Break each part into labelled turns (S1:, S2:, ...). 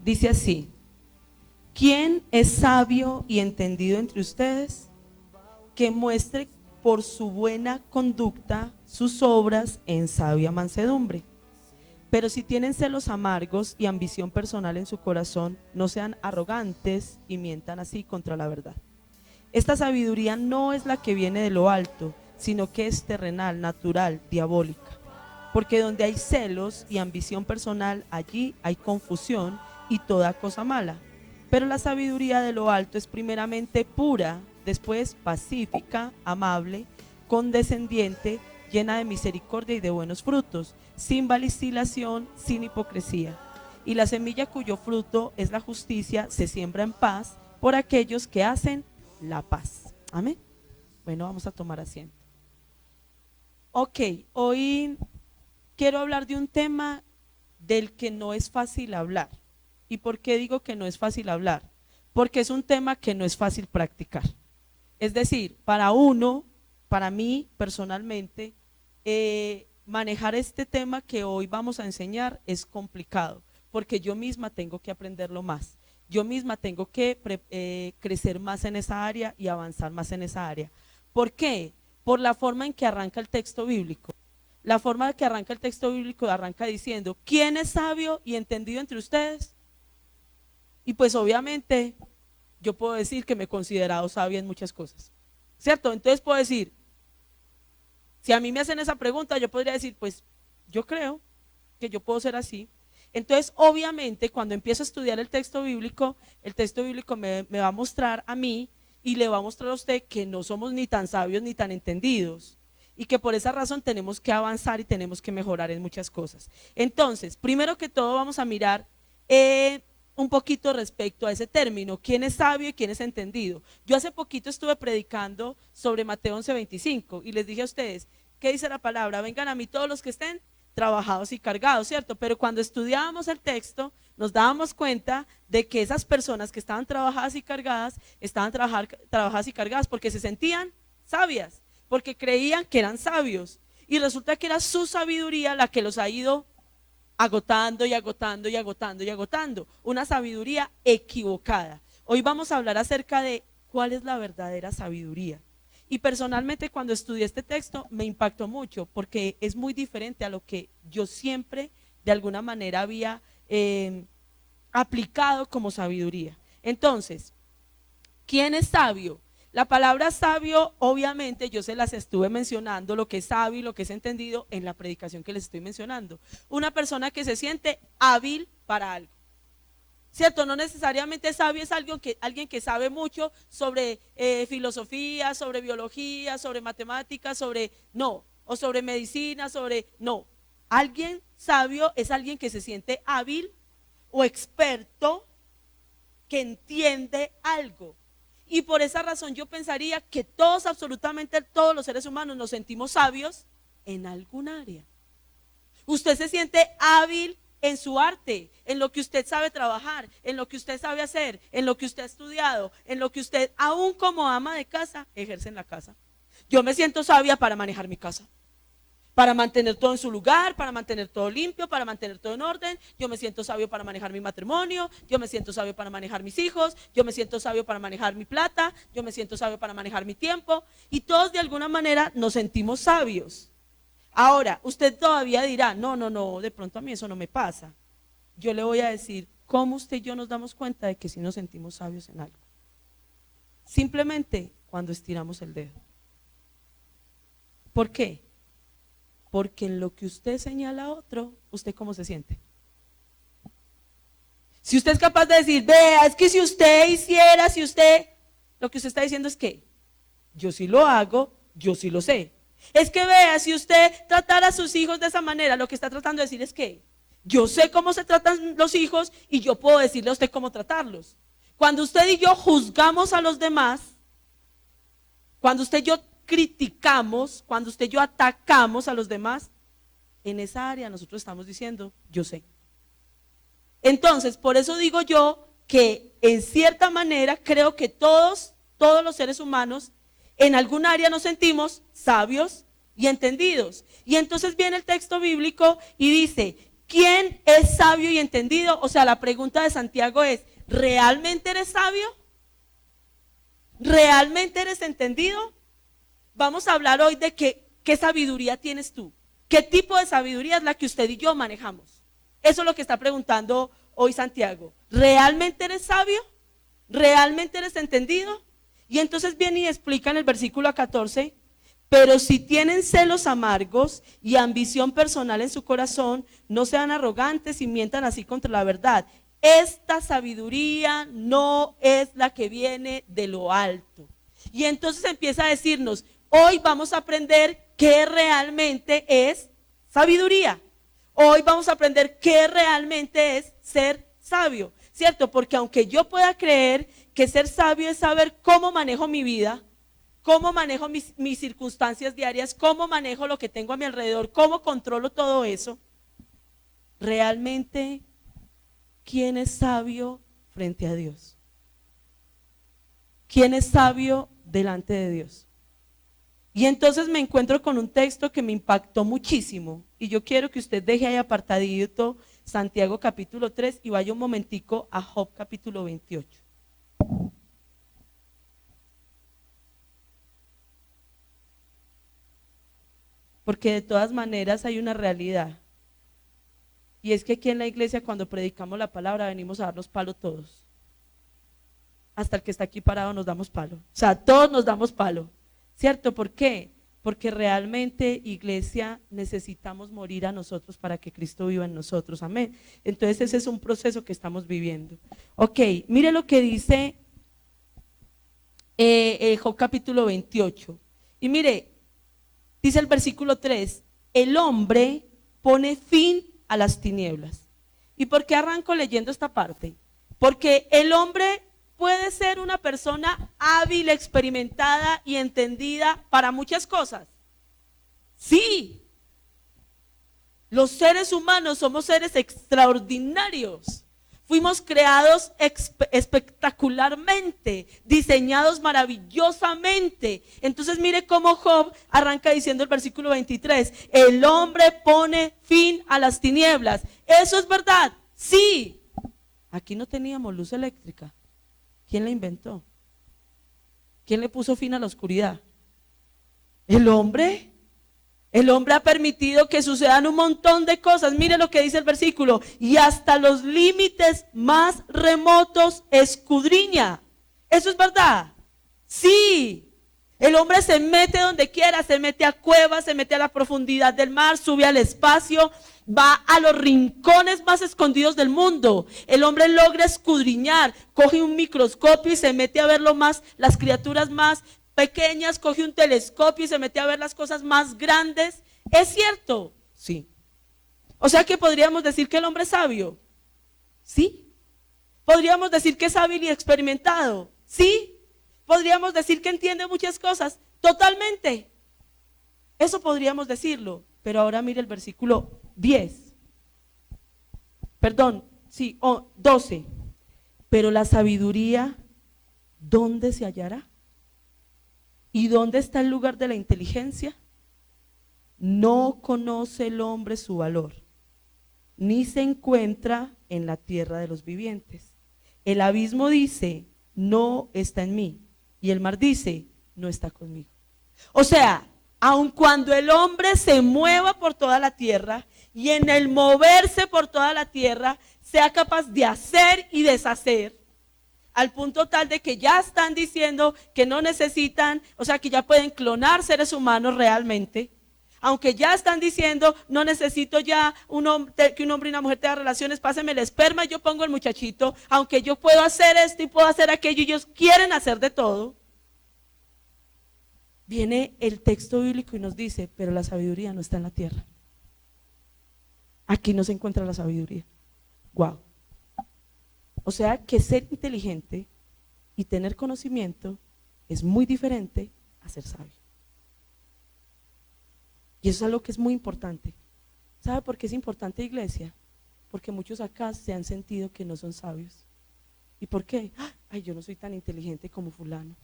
S1: Dice así: ¿quién es sabio y entendido entre ustedes? Que muestre por su buena conducta sus obras en sabia mansedumbre. Pero si tienen celos amargos y ambición personal en su corazón, no sean arrogantes y mientan así contra la verdad. Esta sabiduría no es la que viene de lo alto, sino que es terrenal, natural, diabólica. Porque donde hay celos y ambición personal, allí hay confusión y toda cosa mala. Pero la sabiduría de lo alto es primeramente pura, después pacífica, amable, condescendiente, llena de misericordia y de buenos frutos, sin vacilación, sin hipocresía. Y la semilla cuyo fruto es la justicia se siembra en paz por aquellos que hacen la paz. Amén. Bueno, vamos a tomar asiento. Ok, hoy quiero hablar de un tema del que no es fácil hablar. ¿Y por qué digo que no es fácil hablar? Porque es un tema que no es fácil practicar. Es decir, para uno, para mí personalmente, manejar este tema que hoy vamos a enseñar es complicado, porque yo misma tengo que aprenderlo más. Yo misma tengo que crecer más en esa área y avanzar más en esa área. ¿Por qué? Por la forma en que arranca el texto bíblico. La forma en que arranca el texto bíblico arranca diciendo: ¿quién es sabio y entendido entre ustedes? Y pues obviamente yo puedo decir que me he considerado sabia en muchas cosas, ¿cierto? Entonces puedo decir, si a mí me hacen esa pregunta, yo podría decir, pues yo creo que yo puedo ser así. Entonces obviamente cuando empiezo a estudiar el texto bíblico me va a mostrar a mí y le va a mostrar a usted que no somos ni tan sabios ni tan entendidos, y que por esa razón tenemos que avanzar y tenemos que mejorar en muchas cosas. Entonces, primero que todo vamos a mirar un poquito respecto a ese término: quién es sabio y quién es entendido. Yo hace poquito estuve predicando sobre Mateo 11:25 y les dije a ustedes, ¿qué dice la palabra? Vengan a mí todos los que estén trabajados y cargados, ¿cierto? Pero cuando estudiábamos el texto nos dábamos cuenta de que esas personas que estaban trabajadas y cargadas, estaban trabajadas y cargadas porque se sentían sabias, porque creían que eran sabios, y resulta que era su sabiduría la que los ha ido agotando y agotando y agotando y agotando, una sabiduría equivocada. Hoy vamos a hablar acerca de cuál es la verdadera sabiduría. Y personalmente cuando estudié este texto me impactó mucho, porque es muy diferente a lo que yo siempre de alguna manera había aplicado como sabiduría. Entonces, ¿quién es sabio? La palabra sabio, obviamente, yo se las estuve mencionando, lo que es sabio y lo que es entendido, en la predicación que les estoy mencionando. Una persona que se siente hábil para algo, ¿cierto? No necesariamente sabio es alguien que sabe mucho sobre filosofía, sobre biología, sobre matemáticas, no, o sobre medicina, no. Alguien sabio es alguien que se siente hábil o experto, que entiende algo. Y por esa razón yo pensaría que todos, absolutamente todos los seres humanos nos sentimos sabios en algún área. Usted se siente hábil en su arte, en lo que usted sabe trabajar, en lo que usted sabe hacer, en lo que usted ha estudiado, en lo que usted, aún como ama de casa, ejerce en la casa. Yo me siento sabia para manejar mi casa, para mantener todo en su lugar, para mantener todo limpio, para mantener todo en orden. Yo me siento sabio para manejar mi matrimonio, yo me siento sabio para manejar mis hijos, yo me siento sabio para manejar mi plata, yo me siento sabio para manejar mi tiempo, y todos de alguna manera nos sentimos sabios. Ahora, usted todavía dirá, no, de pronto a mí eso no me pasa. Yo le voy a decir cómo usted y yo nos damos cuenta de que sí nos sentimos sabios en algo. Simplemente cuando estiramos el dedo. ¿Por qué? Porque en lo que usted señala a otro, ¿usted cómo se siente? Si usted es capaz de decir, vea, es que si usted hiciera, lo que usted está diciendo es que yo sí lo hago, yo sí lo sé. Es que vea, si usted tratara a sus hijos de esa manera, lo que está tratando de decir es que yo sé cómo se tratan los hijos y yo puedo decirle a usted cómo tratarlos. Cuando usted y yo juzgamos a los demás, cuando usted y yo criticamos, cuando usted y yo atacamos a los demás, en esa área nosotros estamos diciendo, yo sé. Entonces, por eso digo yo que en cierta manera creo que todos los seres humanos en algún área nos sentimos sabios y entendidos. Y entonces viene el texto bíblico y dice, ¿quién es sabio y entendido? O sea, la pregunta de Santiago es, ¿realmente eres sabio? ¿Realmente eres entendido? Vamos a hablar hoy de qué sabiduría tienes tú. ¿Qué tipo de sabiduría es la que usted y yo manejamos? Eso es lo que está preguntando hoy Santiago. ¿Realmente eres sabio? ¿Realmente eres entendido? Y entonces viene y explica en el versículo 14, pero si tienen celos amargos y ambición personal en su corazón, no sean arrogantes y mientan así contra la verdad. Esta sabiduría no es la que viene de lo alto. Y entonces empieza a decirnos, hoy vamos a aprender qué realmente es sabiduría. Hoy vamos a aprender qué realmente es ser sabio, ¿cierto? Porque aunque yo pueda creer que ser sabio es saber cómo manejo mi vida, cómo manejo mis circunstancias diarias, cómo manejo lo que tengo a mi alrededor, cómo controlo todo eso, realmente, ¿quién es sabio frente a Dios? ¿Quién es sabio delante de Dios? Y entonces me encuentro con un texto que me impactó muchísimo y yo quiero que usted deje ahí apartadito Santiago capítulo 3 y vaya un momentico a Job capítulo 28. Porque de todas maneras hay una realidad. Y es que aquí en la iglesia cuando predicamos la palabra venimos a darnos palo todos. Hasta el que está aquí parado nos damos palo. O sea, todos nos damos palo. ¿Cierto? ¿Por qué? Porque realmente, iglesia, necesitamos morir a nosotros para que Cristo viva en nosotros. Amén. Entonces ese es un proceso que estamos viviendo. Ok, mire lo que dice Job capítulo 28. Y mire, dice el versículo 3, el hombre pone fin a las tinieblas. ¿Y por qué arranco leyendo esta parte? Porque el hombre puede ser una persona hábil, experimentada y entendida para muchas cosas. Sí, los seres humanos somos seres extraordinarios. Fuimos creados espectacularmente, diseñados maravillosamente. Entonces mire cómo Job arranca diciendo el versículo 23, el hombre pone fin a las tinieblas. ¿Eso es verdad? Sí. Aquí no teníamos luz eléctrica. ¿Quién la inventó? ¿Quién le puso fin a la oscuridad? ¿El hombre? El hombre ha permitido que sucedan un montón de cosas. Mire lo que dice el versículo. Y hasta los límites más remotos escudriña. ¿Eso es verdad? Sí. El hombre se mete donde quiera, se mete a cuevas, se mete a la profundidad del mar, sube al espacio, va a los rincones más escondidos del mundo. El hombre logra escudriñar, coge un microscopio y se mete a ver las criaturas más pequeñas, coge un telescopio y se mete a ver las cosas más grandes. ¿Es cierto? Sí. O sea que podríamos decir que el hombre es sabio. Sí. Podríamos decir que es hábil y experimentado. Sí. Podríamos decir que entiende muchas cosas. Totalmente. Eso podríamos decirlo. Pero ahora mire el versículo 10. Perdón, sí, 12. Pero la sabiduría, ¿dónde se hallará? ¿Y dónde está el lugar de la inteligencia? No conoce el hombre su valor, ni se encuentra en la tierra de los vivientes. El abismo dice, no está en mí, y el mar dice, no está conmigo. O sea, aun cuando el hombre se mueva por toda la tierra, y en el moverse por toda la tierra, sea capaz de hacer y deshacer, al punto tal de que ya están diciendo que no necesitan, o sea que ya pueden clonar seres humanos realmente, aunque ya están diciendo no necesito ya que un hombre y una mujer tengan relaciones, páseme el esperma y yo pongo el muchachito, aunque yo puedo hacer esto y puedo hacer aquello y ellos quieren hacer de todo. Viene el texto bíblico y nos dice, pero la sabiduría no está en la tierra. Aquí no se encuentra la sabiduría. Wow. O sea que ser inteligente y tener conocimiento es muy diferente a ser sabio. Y eso es algo que es muy importante. ¿Sabe por qué es importante, iglesia? Porque muchos acá se han sentido que no son sabios. ¿Y por qué? Ay, yo no soy tan inteligente como fulano.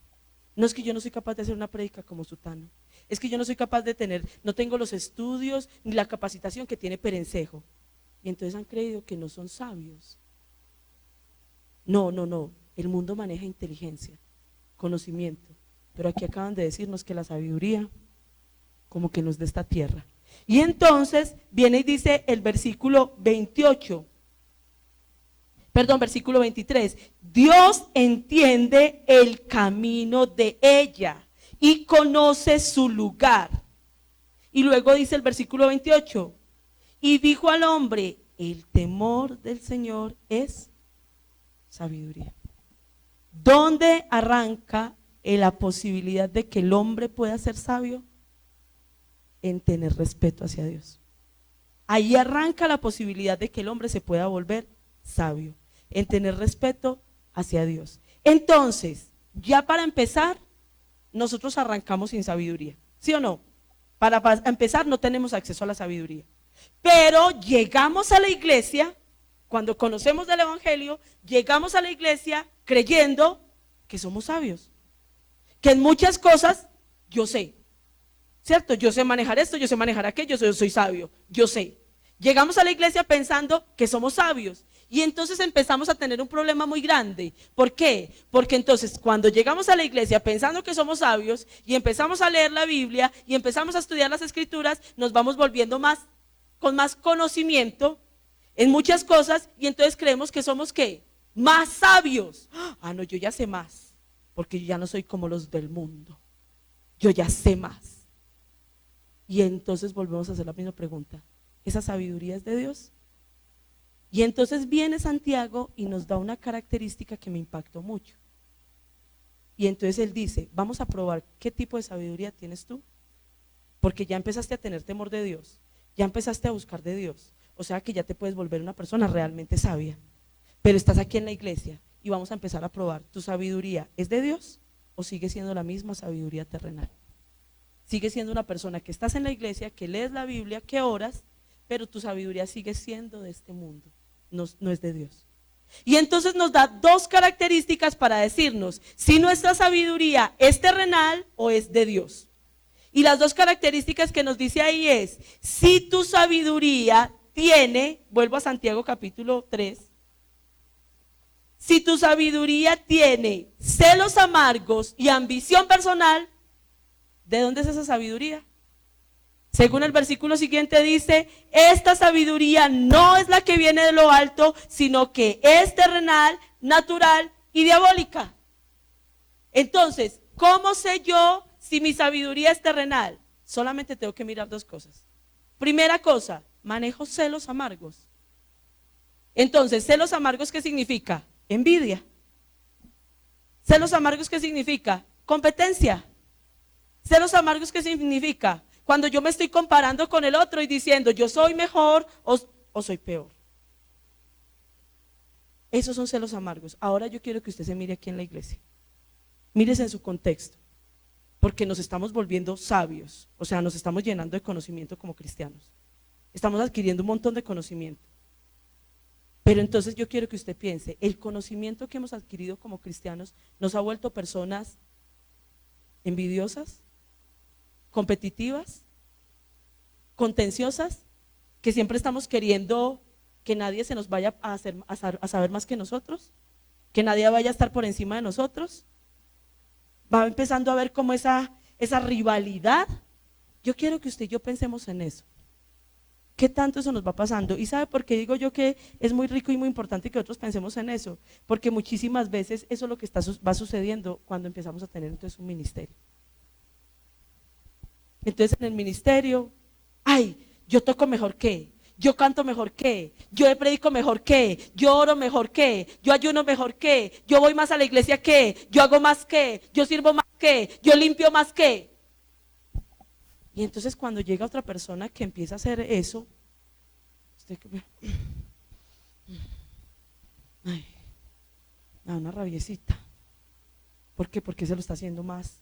S1: No es que yo no soy capaz de hacer una prédica como sutano. Es que yo no soy capaz de no tengo los estudios ni la capacitación que tiene Perencejo. Y entonces han creído que no son sabios. No, no, no. El mundo maneja inteligencia, conocimiento. Pero aquí acaban de decirnos que la sabiduría como que no es de esta tierra. Y entonces viene y dice el versículo 28. Perdón, versículo 23. Dios entiende el camino de ella y conoce su lugar. Y luego dice el versículo 28. Y dijo al hombre, el temor del Señor es sabiduría. ¿Dónde arranca la posibilidad de que el hombre pueda ser sabio? En tener respeto hacia Dios. Ahí arranca la posibilidad de que el hombre se pueda volver sabio, en tener respeto hacia Dios. Entonces, ya para empezar, nosotros arrancamos sin sabiduría, ¿sí o no? Para empezar no tenemos acceso a la sabiduría, pero llegamos a la iglesia, cuando conocemos del evangelio, llegamos a la iglesia creyendo que somos sabios, que en muchas cosas yo sé, ¿cierto? Yo sé manejar esto, yo sé manejar aquello, yo soy sabio, yo sé. Llegamos a la iglesia pensando que somos sabios y entonces empezamos a tener un problema muy grande. ¿Por qué? Porque entonces cuando llegamos a la iglesia pensando que somos sabios y empezamos a leer la Biblia y empezamos a estudiar las escrituras, nos vamos volviendo con más conocimiento en muchas cosas y entonces creemos que somos ¿qué? Más sabios. Ah, no, yo ya sé más, porque yo ya no soy como los del mundo. Yo ya sé más. Y entonces volvemos a hacer la misma pregunta. ¿Esa sabiduría es de Dios? Y entonces viene Santiago y nos da una característica que me impactó mucho. Y entonces él dice, vamos a probar qué tipo de sabiduría tienes tú. Porque ya empezaste a tener temor de Dios, ya empezaste a buscar de Dios. O sea que ya te puedes volver una persona realmente sabia. Pero estás aquí en la iglesia y vamos a empezar a probar, ¿tu sabiduría es de Dios o sigue siendo la misma sabiduría terrenal? Sigue siendo una persona que estás en la iglesia, que lees la Biblia, que oras, pero tu sabiduría sigue siendo de este mundo, no es de Dios. Y entonces nos da dos características para decirnos si nuestra sabiduría es terrenal o es de Dios. Y las dos características que nos dice ahí es, si tu sabiduría tiene, vuelvo a Santiago capítulo 3, si tu sabiduría tiene celos amargos y ambición personal, ¿de dónde es esa sabiduría? Según el versículo siguiente dice, esta sabiduría no es la que viene de lo alto, sino que es terrenal, natural y diabólica. Entonces, ¿cómo sé yo si mi sabiduría es terrenal? Solamente tengo que mirar dos cosas. Primera cosa, manejo celos amargos. Entonces, celos amargos, ¿qué significa? Envidia. Celos amargos, ¿qué significa? Competencia. Celos amargos, ¿qué significa? Cuando yo me estoy comparando con el otro y diciendo yo soy mejor o soy peor. Esos son celos amargos. Ahora yo quiero que usted se mire aquí en la iglesia. Mírese en su contexto, porque nos estamos volviendo sabios, o sea, nos estamos llenando de conocimiento como cristianos. Estamos adquiriendo un montón de conocimiento. Pero entonces yo quiero que usted piense, el conocimiento que hemos adquirido como cristianos nos ha vuelto personas envidiosas, competitivas, contenciosas, que siempre estamos queriendo que nadie se nos vaya a saber más que nosotros, que nadie vaya a estar por encima de nosotros. Va empezando a ver como esa rivalidad. Yo quiero que usted y yo pensemos en eso. ¿Qué tanto eso nos va pasando? ¿Y sabe por qué digo yo que es muy rico y muy importante que otros pensemos en eso? Porque muchísimas veces eso es lo que va sucediendo cuando empezamos a tener entonces un ministerio. Entonces en el ministerio, ay, yo toco mejor que, yo canto mejor que, yo predico mejor que, yo oro mejor que, yo ayuno mejor que, yo voy más a la iglesia que, yo hago más que, yo sirvo más que, yo limpio más que. Y entonces cuando llega otra persona que empieza a hacer eso, usted ay, me da una rabiecita. ¿Por qué? Porque ese lo está haciendo más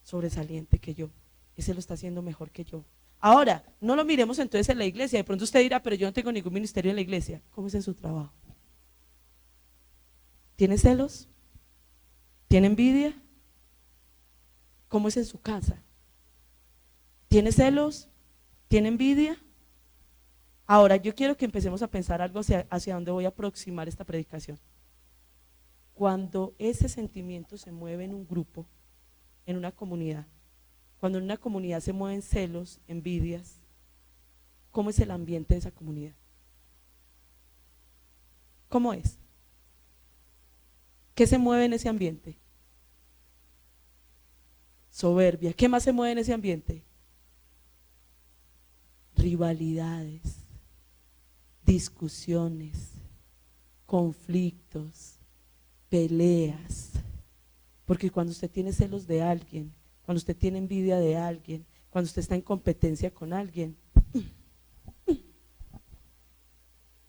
S1: sobresaliente que yo, ese lo está haciendo mejor que yo. Ahora, no lo miremos entonces en la iglesia. De pronto usted dirá, pero yo no tengo ningún ministerio en la iglesia. ¿Cómo es en su trabajo? ¿Tiene celos? ¿Tiene envidia? ¿Cómo es en su casa? ¿Tiene celos? ¿Tiene envidia? Ahora yo quiero que empecemos a pensar algo hacia dónde voy a aproximar esta predicación. Cuando ese sentimiento se mueve en un grupo, en una comunidad, cuando en una comunidad se mueven celos, envidias, ¿cómo es el ambiente de esa comunidad? ¿Cómo es? ¿Qué se mueve en ese ambiente? Soberbia. ¿Qué más se mueve en ese ambiente? Rivalidades, discusiones, conflictos, peleas. Porque cuando usted tiene celos de alguien, cuando usted tiene envidia de alguien, cuando usted está en competencia con alguien,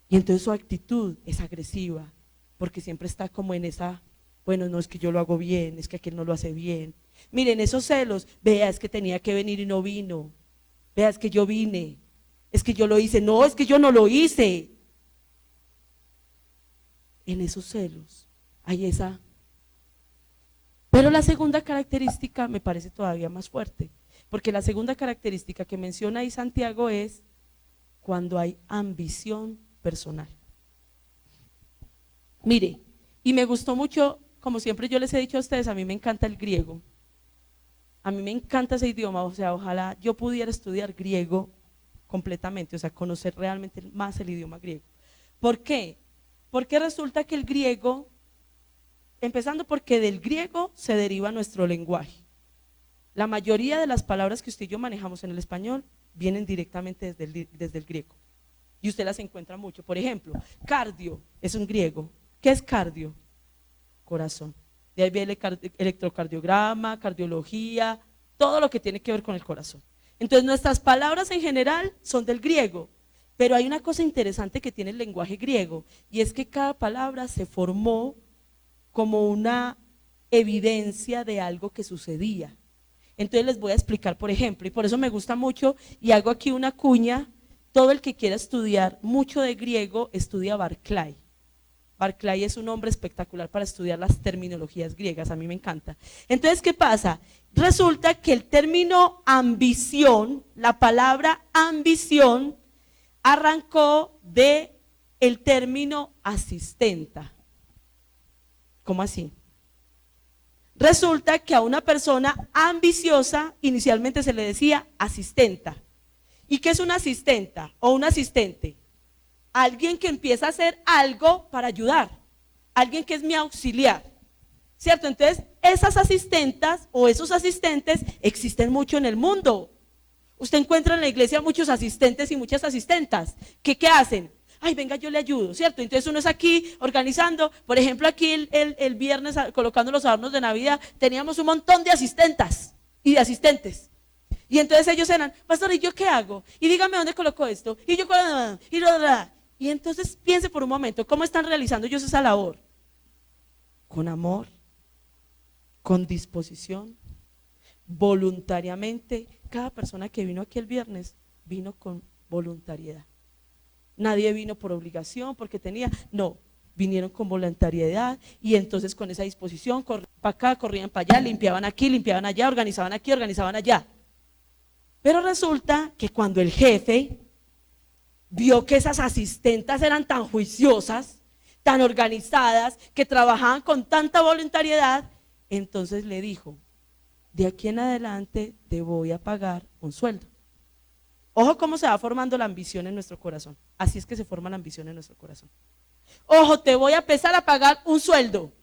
S1: y entonces su actitud es agresiva, porque siempre está como en esa, bueno, no es que yo lo hago bien, es que aquel no lo hace bien. Miren, esos celos, vea, es que tenía que venir y no vino, vea, es que yo vine, es que yo lo hice, no, es que yo no lo hice. En esos celos hay esa. Pero la segunda característica me parece todavía más fuerte, porque la segunda característica que menciona ahí Santiago es cuando hay ambición personal. Mire, y me gustó mucho, como siempre yo les he dicho a ustedes, a mí me encanta el griego, a mí me encanta ese idioma, o sea, ojalá yo pudiera estudiar griego completamente, o sea, conocer realmente más el idioma griego. ¿Por qué? Porque resulta que el griego, empezando porque del griego se deriva nuestro lenguaje. La mayoría de las palabras que usted y yo manejamos en el español vienen directamente desde el griego. Y usted las encuentra mucho. Por ejemplo, cardio es un griego. ¿Qué es cardio? Corazón. De ahí viene el electrocardiograma, cardiología, todo lo que tiene que ver con el corazón. Entonces nuestras palabras en general son del griego, pero hay una cosa interesante que tiene el lenguaje griego, y es que cada palabra se formó como una evidencia de algo que sucedía. Entonces les voy a explicar, por ejemplo, y por eso me gusta mucho, y hago aquí una cuña, todo el que quiera estudiar mucho de griego, estudia Barclay. Barclay es un hombre espectacular para estudiar las terminologías griegas, a mí me encanta. Entonces, ¿qué pasa? Resulta que el término ambición, la palabra ambición, arrancó de el término asistenta. ¿Cómo así? Resulta que a una persona ambiciosa inicialmente se le decía asistenta. ¿Y qué es una asistenta o un asistente? Alguien que empieza a hacer algo para ayudar, alguien que es mi auxiliar, ¿cierto? Entonces, esas asistentas o esos asistentes existen mucho en el mundo. Usted encuentra en la iglesia muchos asistentes y muchas asistentas. ¿Qué hacen? Ay, venga, yo le ayudo, ¿cierto? Entonces uno es aquí organizando, por ejemplo, aquí el viernes colocando los adornos de Navidad, teníamos un montón de asistentas y de asistentes. Y entonces ellos eran, pastor, ¿y yo qué hago? Y dígame dónde coloco esto. Y yo, y entonces piense por un momento, ¿cómo están realizando ellos esa labor? Con amor, con disposición, voluntariamente. Cada persona que vino aquí el viernes vino con voluntariedad. Nadie vino por obligación, porque tenía, no, vinieron con voluntariedad, y entonces con esa disposición corrían para acá, corrían para allá, limpiaban aquí, limpiaban allá, organizaban aquí, organizaban allá. Pero resulta que cuando el jefe vio que esas asistentas eran tan juiciosas, tan organizadas, que trabajaban con tanta voluntariedad, entonces le dijo, de aquí en adelante te voy a pagar un sueldo. Ojo cómo se va formando la ambición en nuestro corazón. Así es que se forma la ambición en nuestro corazón. Ojo, te voy a empezar a pagar un sueldo.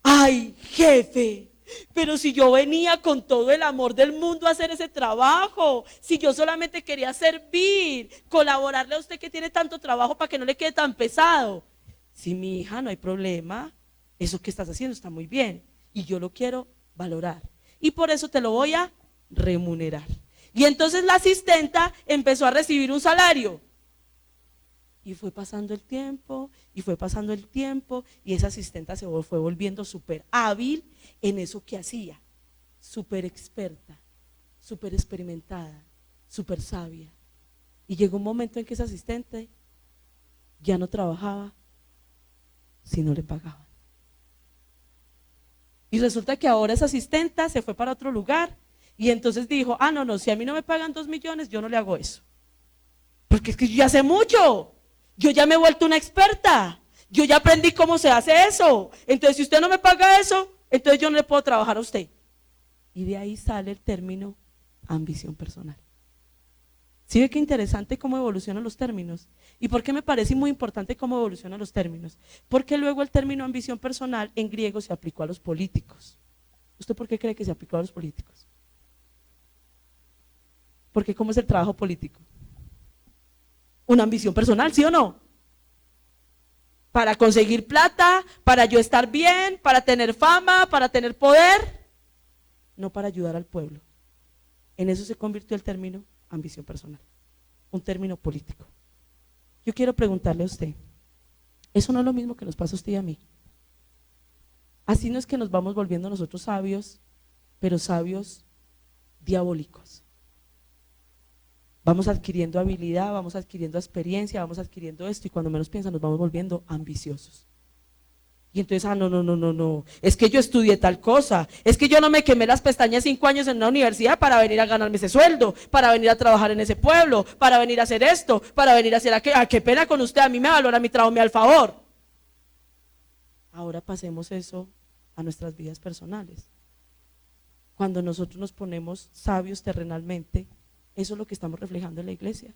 S1: ¡Ay, jefe! Pero si yo venía con todo el amor del mundo a hacer ese trabajo, si yo solamente quería servir, colaborarle a usted que tiene tanto trabajo para que no le quede tan pesado. Sí, mi hija, no hay problema, eso que estás haciendo está muy bien y yo lo quiero valorar y por eso te lo voy a remunerar. Y entonces la asistenta empezó a recibir un salario. Y fue pasando el tiempo, y fue pasando el tiempo, y esa asistenta se fue volviendo súper hábil en eso que hacía, súper experta, súper experimentada, súper sabia. Y llegó un momento en que esa asistente ya no trabajaba si no le pagaban. Y resulta que ahora esa asistenta se fue para otro lugar, y entonces dijo, no, si a mí no me pagan 2 millones, yo no le hago eso. Porque es que yo ya sé mucho, yo ya me he vuelto una experta, yo ya aprendí cómo se hace eso. Entonces, si usted no me paga eso, entonces yo no le puedo trabajar a usted. Y de ahí sale el término ambición personal. ¿Sí ve qué interesante cómo evolucionan los términos? ¿Y por qué me parece muy importante cómo evolucionan los términos? Porque luego el término ambición personal en griego se aplicó a los políticos. ¿Usted por qué cree que se aplicó a los políticos? Porque ¿cómo es el trabajo político? Una ambición personal, ¿sí o no? Para conseguir plata, para yo estar bien, para tener fama, para tener poder, no para ayudar al pueblo. En eso se convirtió el término ambición personal, un término político. Yo quiero preguntarle a usted, ¿eso no es lo mismo que nos pasa a usted y a mí? Así no es que nos vamos volviendo nosotros sabios, pero sabios diabólicos. Vamos adquiriendo habilidad, vamos adquiriendo experiencia, vamos adquiriendo esto y cuando menos piensan nos vamos volviendo ambiciosos. Y entonces, no, es que yo estudié tal cosa, es que yo no me quemé las pestañas 5 años en una universidad para venir a ganarme ese sueldo, para venir a trabajar en ese pueblo, para venir a hacer esto, para venir a hacer aquello. Ah, qué pena con usted, a mí me valora mi trabajo, me da el favor. Ahora pasemos eso a nuestras vidas personales. Cuando nosotros nos ponemos sabios terrenalmente, eso es lo que estamos reflejando en la iglesia.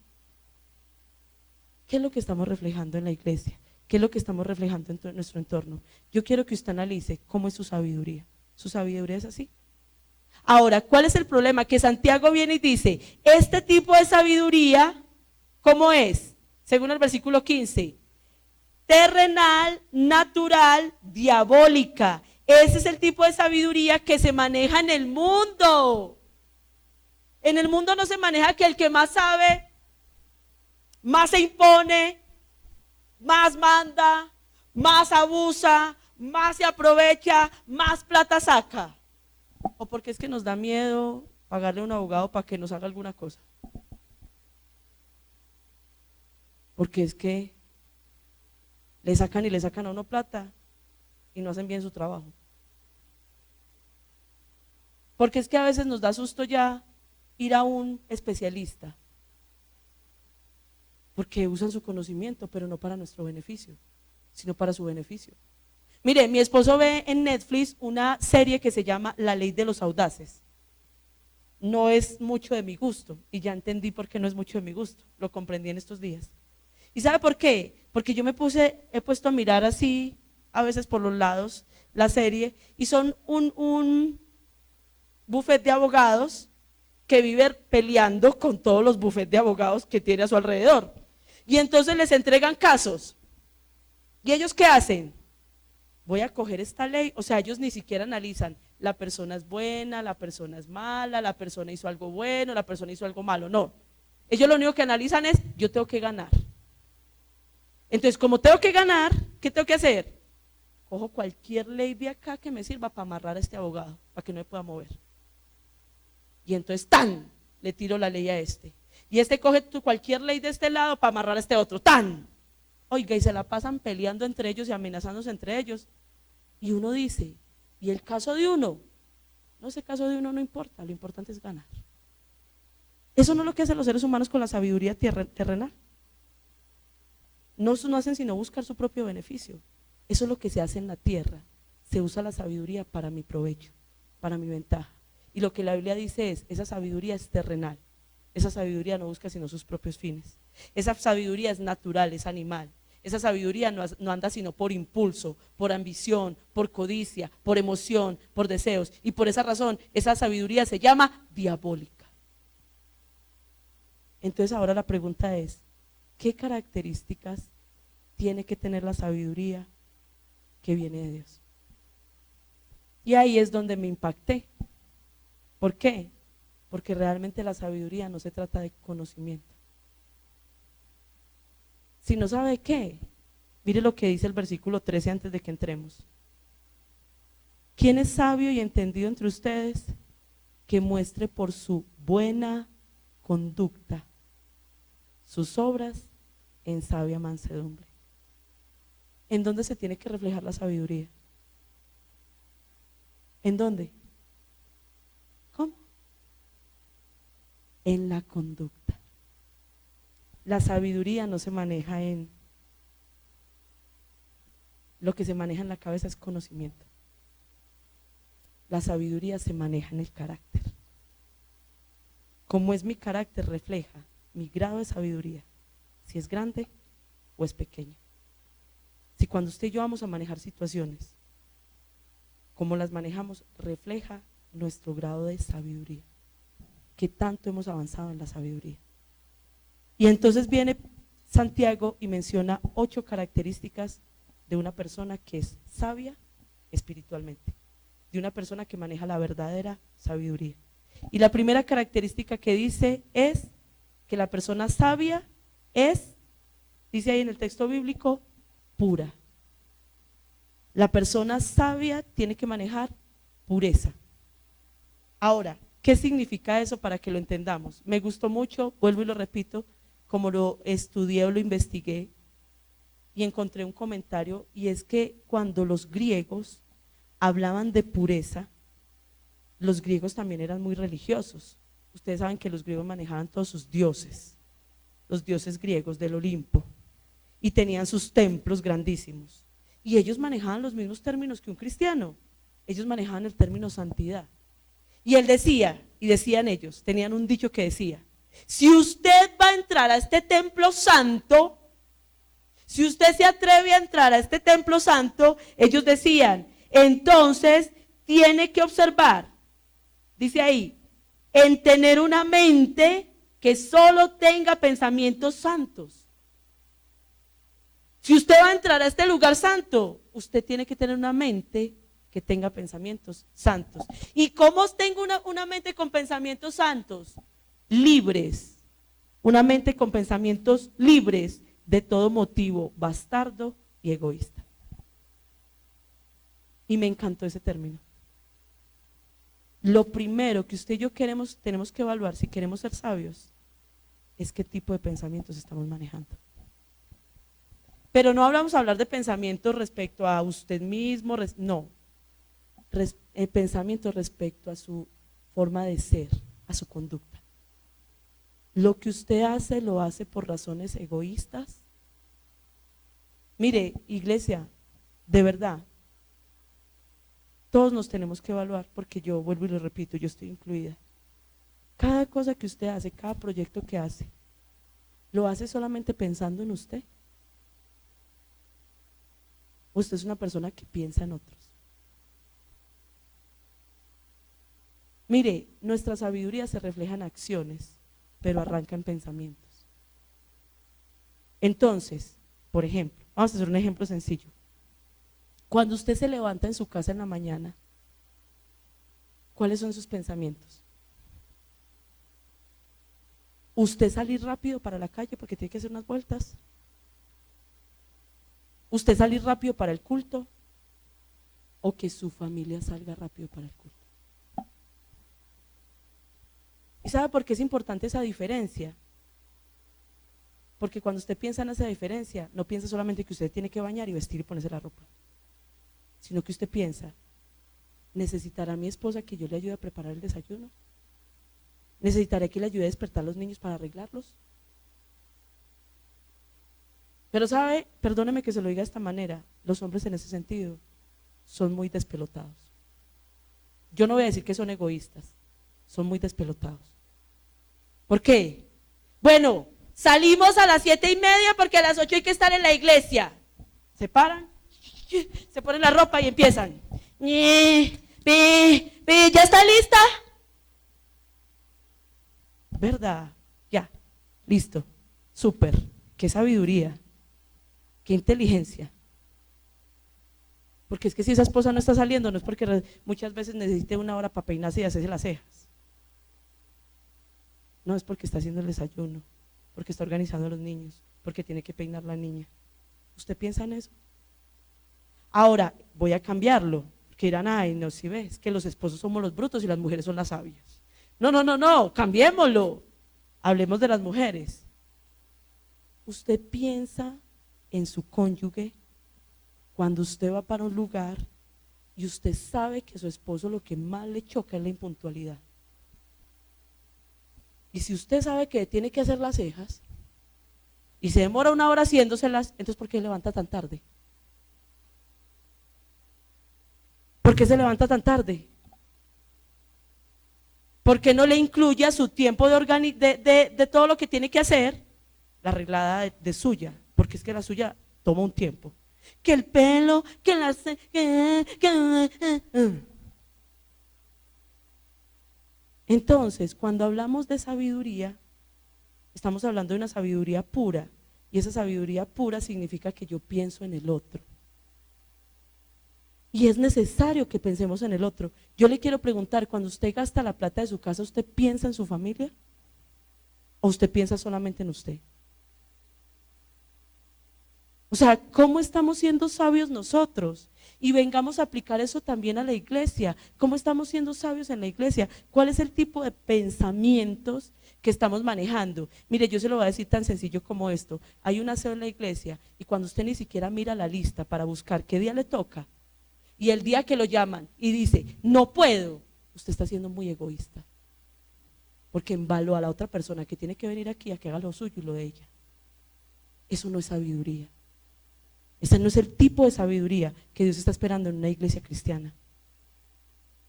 S1: ¿Qué es lo que estamos reflejando en la iglesia? ¿Qué es lo que estamos reflejando en nuestro entorno? Yo quiero que usted analice cómo es su sabiduría. Su sabiduría es así. Ahora, ¿cuál es el problema? Que Santiago viene y dice, este tipo de sabiduría, ¿cómo es? Según el versículo 15, terrenal, natural, diabólica. Ese es el tipo de sabiduría que se maneja en el mundo. En el mundo no se maneja que el que más sabe, más se impone, más manda, más abusa, más se aprovecha, más plata saca. O porque es que nos da miedo pagarle a un abogado para que nos haga alguna cosa. Porque es que le sacan y le sacan a uno plata y no hacen bien su trabajo. Porque es que a veces nos da susto ya ir a un especialista. Porque usan su conocimiento, pero no para nuestro beneficio, sino para su beneficio. Mire, mi esposo ve en Netflix una serie que se llama La Ley de los Audaces. No es mucho de mi gusto, y ya entendí por qué no es mucho de mi gusto, lo comprendí en estos días. ¿Y sabe por qué? Porque yo he puesto a mirar así, a veces por los lados, la serie, y son un buffet de abogados que vive peleando con todos los bufetes de abogados que tiene a su alrededor. Y entonces les entregan casos. ¿Y ellos qué hacen? Voy a coger esta ley, o sea, ellos ni siquiera analizan, la persona es buena, la persona es mala, la persona hizo algo bueno, la persona hizo algo malo, no. Ellos lo único que analizan es, yo tengo que ganar. Entonces, como tengo que ganar, ¿qué tengo que hacer? Cojo cualquier ley de acá que me sirva para amarrar a este abogado, para que no me pueda mover. Y entonces, ¡tan!, le tiro la ley a este. Y este coge cualquier ley de este lado para amarrar a este otro, ¡tan! Oiga, y se la pasan peleando entre ellos y amenazándose entre ellos. Y uno dice, ¿y el caso de uno? No, ese caso de uno no importa, lo importante es ganar. Eso no es lo que hacen los seres humanos con la sabiduría terrenal. No hacen sino buscar su propio beneficio. Eso es lo que se hace en la tierra. Se usa la sabiduría para mi provecho, para mi ventaja. Y lo que la Biblia dice es, esa sabiduría es terrenal. Esa sabiduría no busca sino sus propios fines. Esa sabiduría es natural, es animal. Esa sabiduría no anda sino por impulso, por ambición, por codicia, por emoción, por deseos. Y por esa razón, esa sabiduría se llama diabólica. Entonces ahora la pregunta es, ¿qué características tiene que tener la sabiduría que viene de Dios? Y ahí es donde me impacté. ¿Por qué? Porque realmente la sabiduría no se trata de conocimiento. Si no sabe qué, mire lo que dice el versículo 13 antes de que entremos. ¿Quién es sabio y entendido entre ustedes? Que muestre por su buena conducta sus obras en sabia mansedumbre. ¿En dónde se tiene que reflejar la sabiduría? ¿En dónde? ¿Cómo? En la conducta. la sabiduría no se maneja en, lo que se maneja en la cabeza es conocimiento. La sabiduría se maneja en el carácter. Como es mi carácter, refleja mi grado de sabiduría, si es grande o es pequeño. Si cuando usted y yo vamos a manejar situaciones, como las manejamos, refleja nuestro grado de sabiduría, que tanto hemos avanzado en la sabiduría. Y entonces viene Santiago y menciona 8 características de una persona que es sabia espiritualmente, de una persona que maneja la verdadera sabiduría. Y la primera característica que dice es que la persona sabia es, dice ahí en el texto bíblico, pura. La persona sabia tiene que manejar pureza. Ahora, ¿qué significa eso para que lo entendamos? Me gustó mucho, vuelvo y lo repito, como lo estudié o lo investigué y encontré un comentario, y es que cuando los griegos hablaban de pureza, los griegos también eran muy religiosos. Ustedes saben que los griegos manejaban todos sus dioses, los dioses griegos del Olimpo, y tenían sus templos grandísimos. Y ellos manejaban los mismos términos que un cristiano. Ellos manejaban el término santidad. Y él decía, y decían ellos, tenían un dicho que decía: si usted va a entrar a este templo santo, si usted se atreve a entrar a este templo santo, ellos decían, entonces tiene que observar, dice ahí, en tener una mente que solo tenga pensamientos santos. Si usted va a entrar a este lugar santo, usted tiene que tener una mente que tenga pensamientos santos. ¿Y cómo tengo una mente con pensamientos santos? Libres. Una mente con pensamientos libres de todo motivo bastardo y egoísta. Y me encantó ese término. Lo primero que usted y yo tenemos que evaluar si queremos ser sabios es qué tipo de pensamientos estamos manejando. Pero no vamos a hablar de pensamientos respecto a usted mismo, no. Pensamientos respecto a su forma de ser, a su conducta. Lo que usted hace, lo hace por razones egoístas. Mire, iglesia, de verdad, todos nos tenemos que evaluar, porque yo vuelvo y lo repito, yo estoy incluida. Cada cosa que usted hace, cada proyecto que hace, ¿lo hace solamente pensando en usted? Usted es una persona que piensa en otros. Mire, nuestra sabiduría se refleja en acciones, pero arranca en pensamientos. Entonces, por ejemplo, vamos a hacer un ejemplo sencillo. Cuando usted se levanta en su casa en la mañana, ¿cuáles son sus pensamientos? ¿Usted salir rápido para la calle porque tiene que hacer unas vueltas? ¿Usted salir rápido para el culto? ¿O que su familia salga rápido para el culto? ¿Y sabe por qué es importante esa diferencia? Porque cuando usted piensa en esa diferencia, no piensa solamente que usted tiene que bañar y vestir y ponerse la ropa, sino que usted piensa, ¿necesitará mi esposa que yo le ayude a preparar el desayuno? ¿Necesitaré que le ayude a despertar a los niños para arreglarlos? Pero sabe, perdóneme que se lo diga de esta manera, los hombres en ese sentido son muy despelotados. Yo no voy a decir que son egoístas, son muy despelotados. ¿Por qué? Bueno, salimos a las 7:30 porque a las 8 hay que estar en la iglesia. Se paran, se ponen la ropa y empiezan. ¿Ya está lista? ¿Verdad? Ya, listo, súper, qué sabiduría, qué inteligencia. Porque es que si esa esposa no está saliendo, no es porque muchas veces necesite una hora para peinarse y hacerse las cejas. No, es porque está haciendo el desayuno, porque está organizando a los niños, porque tiene que peinar la niña. ¿Usted piensa en eso? Ahora, voy a cambiarlo, porque dirán, ay, no, si ves que los esposos somos los brutos y las mujeres son las sabias. No, cambiémoslo. Hablemos de las mujeres. ¿Usted piensa en su cónyuge cuando usted va para un lugar y usted sabe que a su esposo lo que más le choca es la impuntualidad? Y si usted sabe que tiene que hacer las cejas, y se demora 1 hora haciéndoselas, entonces ¿por qué levanta tan tarde? ¿Por qué se levanta tan tarde? ¿Por qué no le incluye a su tiempo de todo lo que tiene que hacer la arreglada de suya? Porque es que la suya toma un tiempo. Que el pelo, que las... Entonces, cuando hablamos de sabiduría, estamos hablando de una sabiduría pura. Y esa sabiduría pura significa que yo pienso en el otro. Y es necesario que pensemos en el otro. Yo le quiero preguntar, cuando usted gasta la plata de su casa, ¿usted piensa en su familia? ¿O usted piensa solamente en usted? O sea, ¿cómo estamos siendo sabios nosotros? Y vengamos a aplicar eso también a la iglesia. ¿Cómo estamos siendo sabios en la iglesia? ¿Cuál es el tipo de pensamientos que estamos manejando? Mire, yo se lo voy a decir tan sencillo como esto. Hay un aseo en la iglesia y cuando usted ni siquiera mira la lista para buscar qué día le toca, y el día que lo llaman y dice, no puedo, usted está siendo muy egoísta. Porque embaló a la otra persona que tiene que venir aquí a que haga lo suyo y lo de ella. Eso no es sabiduría. Ese no es el tipo de sabiduría que Dios está esperando en una iglesia cristiana.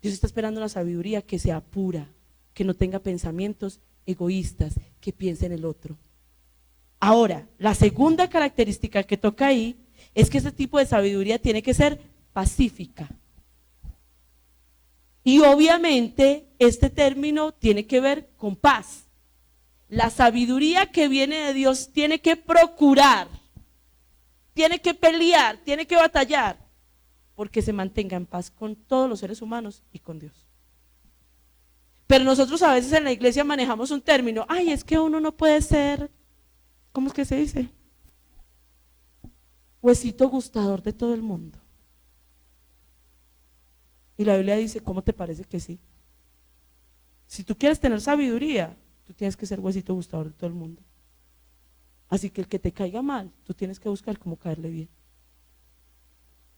S1: Dios está esperando una sabiduría que sea pura, que no tenga pensamientos egoístas, que piense en el otro. Ahora, la segunda característica que toca ahí es que ese tipo de sabiduría tiene que ser pacífica. Y obviamente este término tiene que ver con paz. La sabiduría que viene de Dios tiene que procurar, tiene que pelear, tiene que batallar, porque se mantenga en paz con todos los seres humanos y con Dios. Pero nosotros a veces en la iglesia manejamos un término, ay, es que uno no puede ser, ¿cómo es que se dice? Huesito gustador de todo el mundo. Y la Biblia dice, ¿cómo te parece que sí? Si tú quieres tener sabiduría, tú tienes que ser huesito gustador de todo el mundo. Así que el que te caiga mal, tú tienes que buscar cómo caerle bien.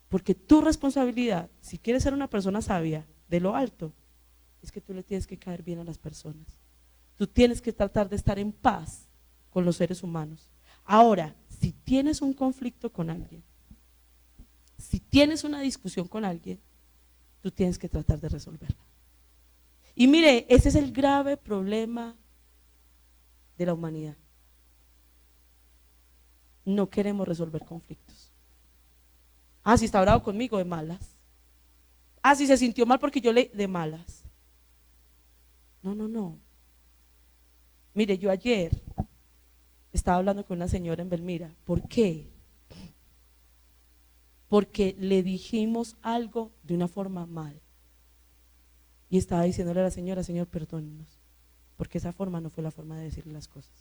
S1: Porque tu responsabilidad, si quieres ser una persona sabia de lo alto, es que tú le tienes que caer bien a las personas. Tú tienes que tratar de estar en paz con los seres humanos. Ahora, si tienes un conflicto con alguien, si tienes una discusión con alguien, tú tienes que tratar de resolverla. Y mire, ese es el grave problema de la humanidad. No queremos resolver conflictos. Ah, si está bravo conmigo, de malas. Ah, si se sintió mal porque yo de malas. No. Mire, yo ayer estaba hablando con una señora en Belmira. ¿Por qué? Porque le dijimos algo de una forma mal. Y estaba diciéndole a la señora, Señor, perdónenos, porque esa forma no fue la forma de decirle las cosas.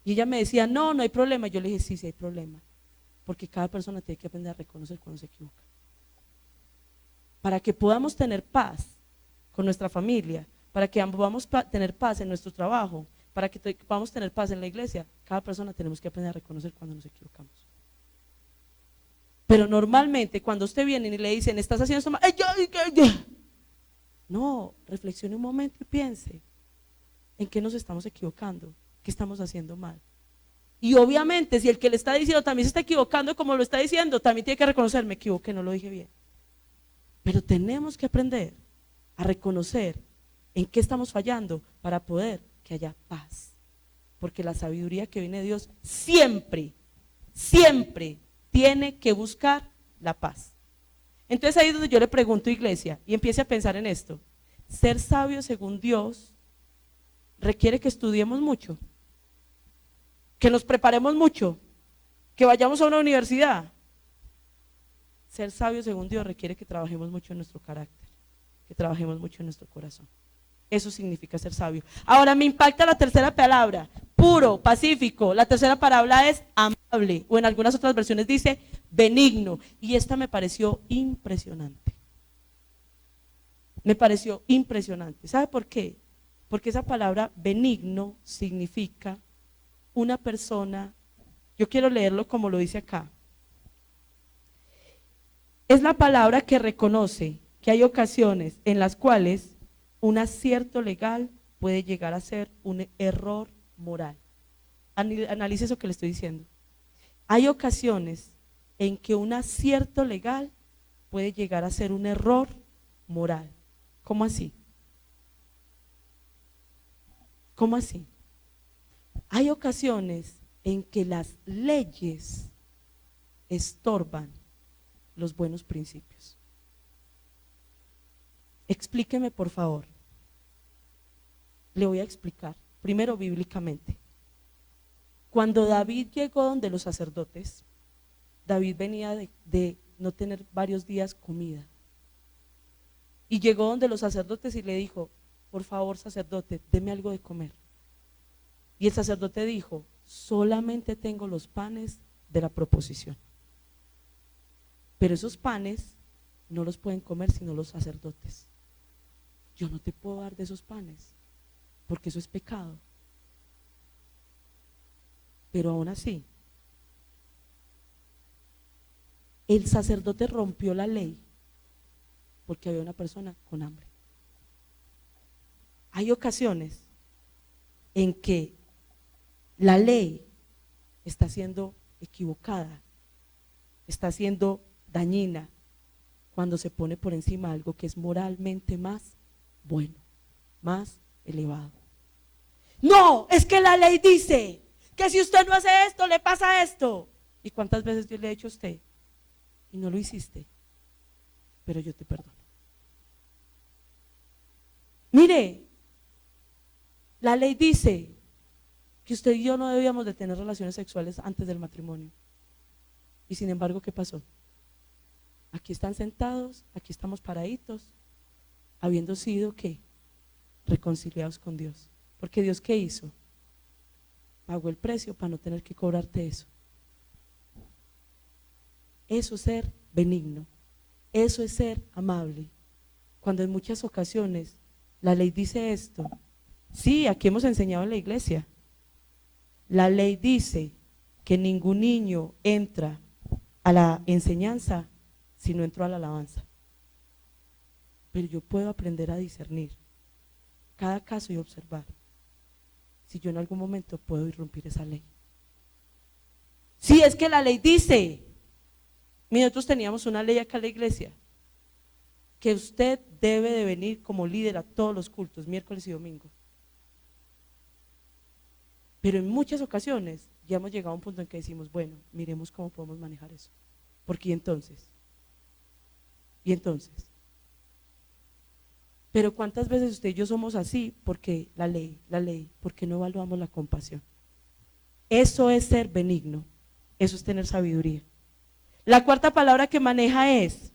S1: Y ella me decía, no hay problema. Yo le dije, sí hay problema, porque cada persona tiene que aprender a reconocer cuando se equivoca. Para que podamos tener paz con nuestra familia, para que podamos tener paz en nuestro trabajo, para que podamos tener paz en la iglesia, cada persona tenemos que aprender a reconocer cuando nos equivocamos. Pero normalmente cuando usted viene y le dicen, estás haciendo esto mal, no, reflexione un momento y piense en qué nos estamos equivocando, qué estamos haciendo mal. Y obviamente si el que le está diciendo también se está equivocando como lo está diciendo, también tiene que reconocer, me equivoqué, no lo dije bien. Pero tenemos que aprender a reconocer en qué estamos fallando para poder que haya paz. Porque la sabiduría que viene de Dios siempre tiene que buscar la paz. Entonces ahí es donde yo le pregunto, iglesia, y empiece a pensar en esto. Ser sabio según Dios requiere que estudiemos mucho, que nos preparemos mucho, que vayamos a una universidad. Ser sabio según Dios requiere que trabajemos mucho en nuestro carácter, que trabajemos mucho en nuestro corazón. Eso significa ser sabio. Ahora me impacta la tercera palabra, puro, pacífico. La tercera palabra es amable, o en algunas otras versiones dice benigno. Y esta me pareció impresionante. Me pareció impresionante. ¿Sabe por qué? Porque esa palabra benigno significa una persona, yo quiero leerlo como lo dice acá. Es la palabra que reconoce que hay ocasiones en las cuales un acierto legal puede llegar a ser un error moral. Analice eso que le estoy diciendo. Hay ocasiones en que un acierto legal puede llegar a ser un error moral. ¿Cómo así? ¿Cómo así? Hay ocasiones en que las leyes estorban los buenos principios. Explíqueme, por favor. Le voy a explicar. Primero, bíblicamente. Cuando David llegó donde los sacerdotes, David venía de no tener varios días comida. Y llegó donde los sacerdotes y le dijo: por favor, sacerdote, deme algo de comer. Y el sacerdote dijo: solamente tengo los panes de la proposición. Pero esos panes no los pueden comer sino los sacerdotes. Yo no te puedo dar de esos panes, porque eso es pecado. Pero aún así, el sacerdote rompió la ley porque había una persona con hambre. Hay ocasiones en que la ley está siendo equivocada, está siendo dañina cuando se pone por encima algo que es moralmente más bueno, más elevado. No, es que la ley dice que si usted no hace esto, le pasa esto. ¿Y cuántas veces yo le he dicho a usted: y no lo hiciste, pero yo te perdono? Mire, la ley dice que usted y yo no debíamos de tener relaciones sexuales antes del matrimonio. Y sin embargo, ¿qué pasó? Aquí están sentados, aquí estamos paraditos, habiendo sido, ¿qué? Reconciliados con Dios. Porque Dios, ¿qué hizo? Pagó el precio para no tener que cobrarte eso. Eso es ser benigno, eso es ser amable. Cuando en muchas ocasiones la ley dice esto. Sí, aquí hemos enseñado en la iglesia. La ley dice que ningún niño entra a la enseñanza si no entró a la alabanza. Pero yo puedo aprender a discernir cada caso y observar si yo en algún momento puedo irrumpir esa ley. Sí, es que la ley dice. Nosotros teníamos una ley acá en la iglesia, que usted debe de venir como líder a todos los cultos, miércoles y domingo. Pero en muchas ocasiones ya hemos llegado a un punto en que decimos: bueno, miremos cómo podemos manejar eso. Porque ¿y entonces? Pero ¿cuántas veces usted y yo somos así? Porque la ley, porque no evaluamos la compasión. Eso es ser benigno, eso es tener sabiduría. La cuarta palabra que maneja es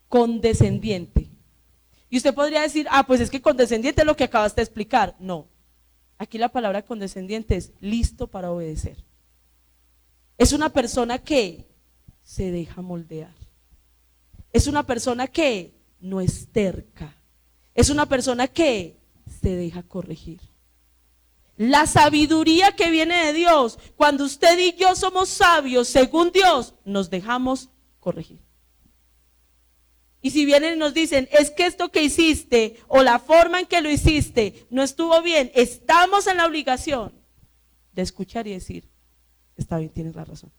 S1: condescendiente. Y usted podría decir: pues es que condescendiente es lo que acabaste de explicar. No, aquí la palabra condescendiente es listo para obedecer. Es una persona que se deja moldear. Es una persona que no es terca. Es una persona que se deja corregir. La sabiduría que viene de Dios, cuando usted y yo somos sabios según Dios, nos dejamos corregir. Y si vienen y nos dicen: es que esto que hiciste o la forma en que lo hiciste no estuvo bien, estamos en la obligación de escuchar y decir: está bien, tienes la razón,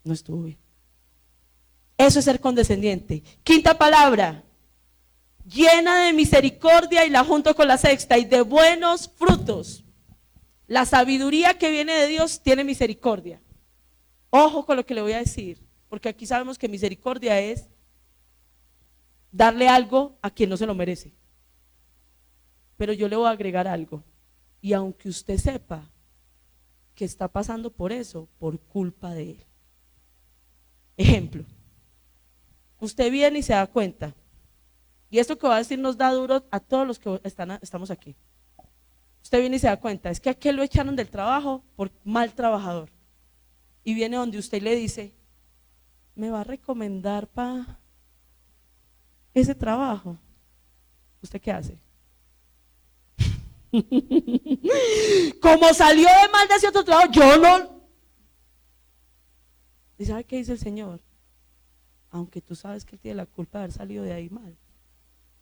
S1: no estuvo bien. Eso es ser condescendiente. Quinta palabra: llena de misericordia, y la junto con la sexta, y de buenos frutos. La sabiduría que viene de Dios tiene misericordia. Ojo con lo que le voy a decir, porque aquí sabemos que misericordia es darle algo a quien no se lo merece. Pero yo le voy a agregar algo: y aunque usted sepa que está pasando por eso, por culpa de él. Ejemplo: usted viene y se da cuenta, y esto que voy a decir nos da duro a todos los que estamos aquí. Usted viene y se da cuenta: es que a aquel lo echaron del trabajo por mal trabajador. Y viene donde usted y le dice: ¿me va a recomendar para ese trabajo? ¿Usted qué hace? Como salió de mal de ese otro trabajo, yo no. ¿Y sabe qué dice el Señor? Aunque tú sabes que él tiene la culpa de haber salido de ahí mal,